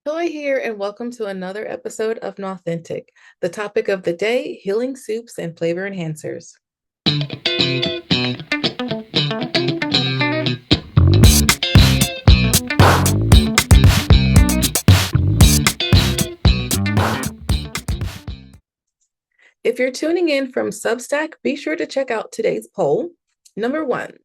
Joy here, and welcome to another episode of Knauthentic. The topic of the day: healing soups and flavor enhancers. If you're tuning in from Substack, be sure to check out today's poll. Number one,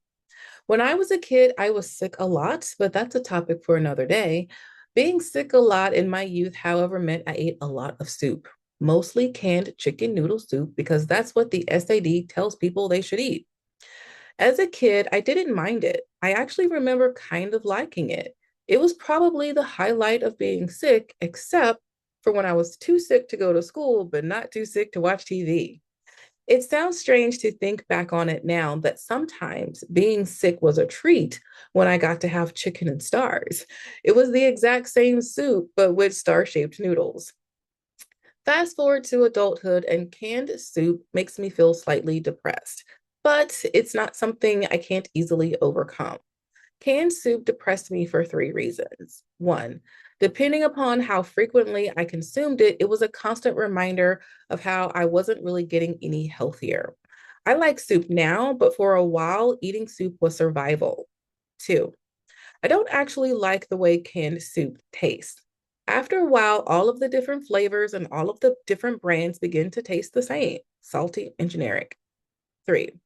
when I was a kid, I was sick a lot, but that's a topic for another day. Being sick a lot in my youth, however, meant I ate a lot of soup, mostly canned chicken noodle soup, because that's what the SAD tells people they should eat. As a kid, I didn't mind it. I actually remember kind of liking it. It was probably the highlight of being sick, except for when I was too sick to go to school, but not too sick to watch TV. It sounds strange to think back on it now that sometimes being sick was a treat when I got to have chicken and stars. It was the exact same soup, but with star shaped noodles. Fast forward to adulthood, and canned soup makes me feel slightly depressed, but it's not something I can't easily overcome. Canned soup depressed me for three reasons. One, depending upon how frequently I consumed it, it was a constant reminder of how I wasn't really getting any healthier. I like soup now, but for a while, eating soup was survival. Two, I don't actually like the way canned soup tastes. After a while, all of the different flavors and all of the different brands begin to taste the same, salty and generic. Three,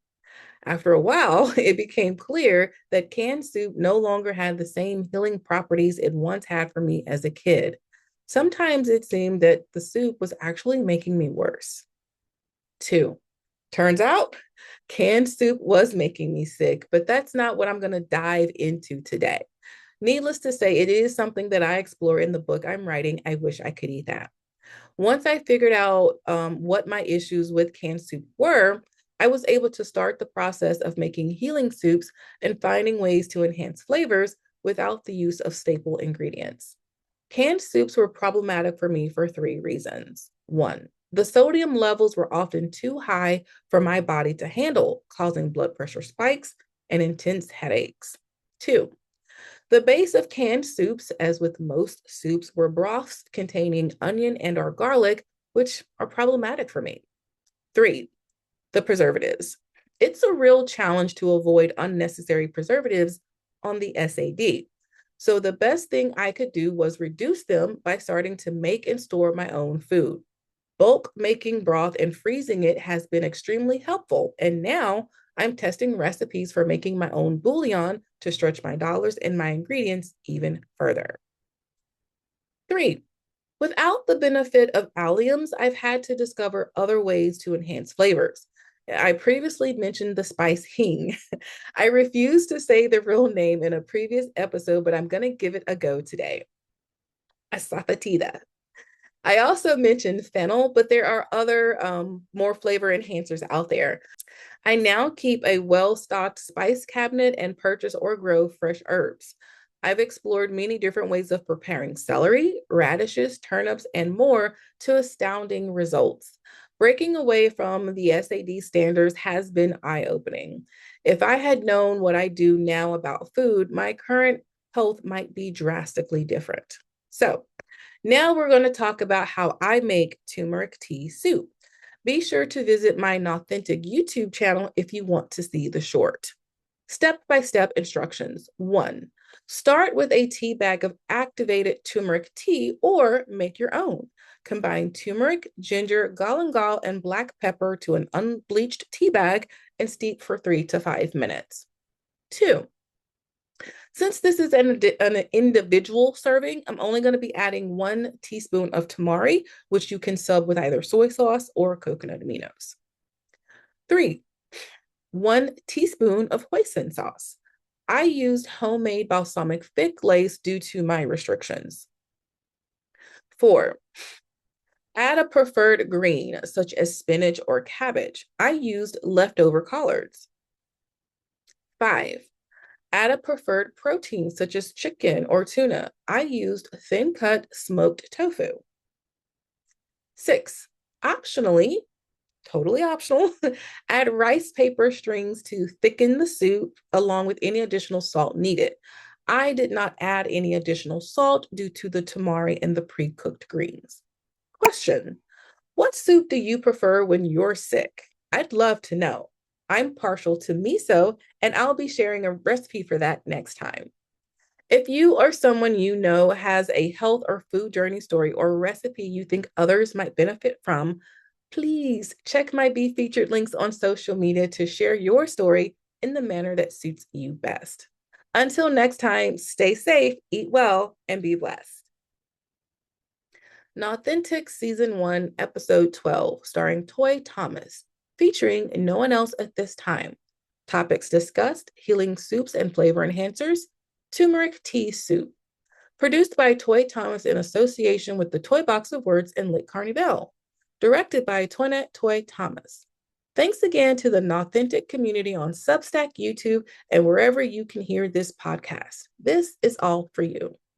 after a while, it became clear that canned soup no longer had the same healing properties it once had for me as a kid. Sometimes it seemed that the soup was actually making me worse. Two, turns out canned soup was making me sick, but that's not what I'm going to dive into today. Needless to say, it is something that I explore in the book I'm writing. I wish I could eat that. Once I figured out what my issues with canned soup were, I was able to start the process of making healing soups and finding ways to enhance flavors without the use of staple ingredients. Canned soups were problematic for me for three reasons. One, the sodium levels were often too high for my body to handle, causing blood pressure spikes and intense headaches. Two, the base of canned soups, as with most soups, were broths containing onion and or garlic, which are problematic for me. Three, the preservatives. It's a real challenge to avoid unnecessary preservatives on the SAD. So the best thing I could do was reduce them by starting to make and store my own food. Bulk making broth and freezing it has been extremely helpful. And now I'm testing recipes for making my own bouillon to stretch my dollars and my ingredients even further. Three, without the benefit of alliums, I've had to discover other ways to enhance flavors. I previously mentioned the spice hing. I refused to say the real name in a previous episode, but I'm going to give it a go today. Asafoetida. I also mentioned fennel, but there are other more flavor enhancers out there. I now keep a well stocked spice cabinet and purchase or grow fresh herbs. I've explored many different ways of preparing celery, radishes, turnips, and more to astounding results. Breaking away from the SAD standards has been eye opening. If I had known what I do now about food, my current health might be drastically different. So, now we're going to talk about how I make turmeric tea soup. Be sure to visit my Knauthentic YouTube channel if you want to see the short. Step-by-step instructions. One, start with a tea bag of activated turmeric tea or make your own. Combine turmeric, ginger, galangal, and black pepper to an unbleached tea bag and steep for 3 to 5 minutes. Two, since this is an individual serving, I'm only going to be adding 1 teaspoon of tamari, which you can sub with either soy sauce or coconut aminos. Three, 1 teaspoon of hoisin sauce. I used homemade balsamic fig glaze due to my restrictions. Four, add a preferred green, such as spinach or cabbage. I used leftover collards. Five, add a preferred protein such as chicken or tuna. I used thin cut smoked tofu. Six, optionally, totally optional, add rice paper strings to thicken the soup along with any additional salt needed. I did not add any additional salt due to the tamari and the pre-cooked greens. Question: what soup do you prefer when you're sick? I'd love to know. I'm partial to miso, and I'll be sharing a recipe for that next time. If you or someone you know has a health or food journey story or recipe you think others might benefit from, please check my Be Featured links on social media to share your story in the manner that suits you best. Until next time, stay safe, eat well, and be blessed. Knauthentic Season 1, Episode 12, starring Toy Thomas, featuring no one else at this time. Topics discussed: healing soups and flavor enhancers, turmeric tea soup. Produced by Toy Thomas in association with the Toy Box of Words and Lit Carnival. Directed by Toinette Toy Thomas. Thanks again to the Knauthentic community on Substack, YouTube, and wherever you can hear this podcast. This is all for you.